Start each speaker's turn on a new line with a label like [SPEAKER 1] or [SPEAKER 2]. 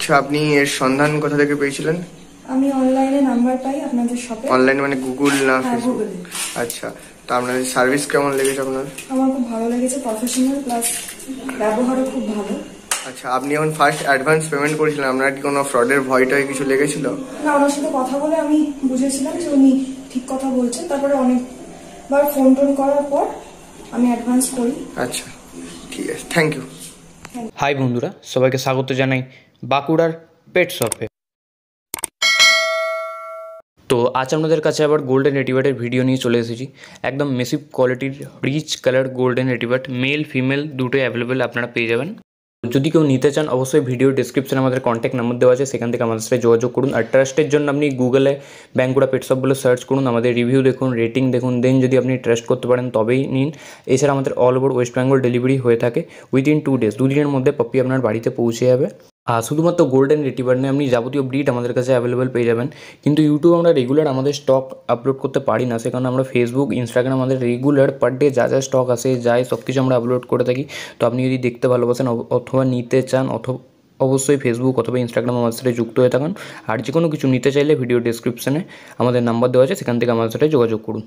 [SPEAKER 1] আচ্ছা, আপনি এর সন্ধান কোথা থেকে পেয়েছিলেন?
[SPEAKER 2] আমি অনলাইনে নাম্বার পাই আপনাদের শপে।
[SPEAKER 1] অনলাইন মানে গুগল না
[SPEAKER 2] হ্যাঁ,
[SPEAKER 1] ফেসবুক?
[SPEAKER 2] গুগলে।
[SPEAKER 1] আচ্ছা, তো আপনাদের সার্ভিস কেমন লেগেছে আপনার?
[SPEAKER 2] আমার খুব ভালো লেগেছে, প্রফেশনাল প্লাস ব্যবহারও খুব ভালো।
[SPEAKER 1] আচ্ছা, আপনি যখন ফার্স্ট অ্যাডভান্স পেমেন্ট করেছিলেন আপনার কি কোনো ফ্রডের ভয়টাই কিছু লেগেছিল?
[SPEAKER 2] না, ওনার সাথে কথা বলে আমি বুঝেছিলাম যে উনি ঠিক কথা বলছেন। তারপরে অনেকবার ফোন টোন করার পর আমি অ্যাডভান্স করি।
[SPEAKER 1] আচ্ছা, ঠিক আছে, থ্যাংক ইউ।
[SPEAKER 3] হাই বন্ধুরা, সবাইকে স্বাগত জানাই বাঁকুড়ার পেট শপে। তো আজ আপনাদের কাছে আবার গোল্ডেন রেটিভারের ভিডিও নিয়ে চলে এসেছি। একদম মেসিভ কোয়ালিটির rich colour golden retriever, male female দুটোই অ্যাভেলেবেল আপনারা পেয়ে যাবেন। যদি কেউ নিতে চান অবশ্যই ভিডিও ডিসক্রিপশনে আমাদের কন্ট্যাক্ট নাম্বার দেওয়া আছে, সেখান থেকে আমাদের সাথে যোগাযোগ করুন। আর ট্রাস্টের জন্য আপনি গুগলে বাঁকুড়া পেট শপ বলে সার্চ করুন, আমাদের রিভিউ দেখুন, রেটিং দেখুন, দেন যদি আপনি ট্রাস্ট করতে পারেন তবেই নিন। এছাড়া আমাদের all over West Bengal delivery হয়ে থাকে উইদিন 2 ডেজ, 2 দিনের মধ্যে পপি আপনার বাড়িতে পৌঁছে যাবে। আর শুধুমাত্র গোল্ডেন রিট্রিভার নিয়ে আপনি যাবতীয় ব্রিড আমাদের কাছে অ্যাভেলেবেল পেয়ে যাবেন। কিন্তু ইউটিউব আমরা রেগুলার আমাদের স্টক আপলোড করতে পারি না, সে কারণে আমরা ফেসবুক, ইনস্টাগ্রাম আমাদের রেগুলার পার ডে যা যা স্টক আসে যায় সব কিছু আমরা আপলোড করে থাকি। তো আপনি যদি দেখতে ভালোবাসেন অথবা নিতে চান অবশ্যই ফেসবুক অথবা ইনস্টাগ্রাম আমাদের সাথে যুক্ত হয়ে থাকুন। আর যে কোনো কিছু নিতে চাইলে ভিডিও ডেসক্রিপশনে আমাদের নাম্বার দেওয়া আছে, সেখান থেকে আমাদের সাথে যোগাযোগ করুন।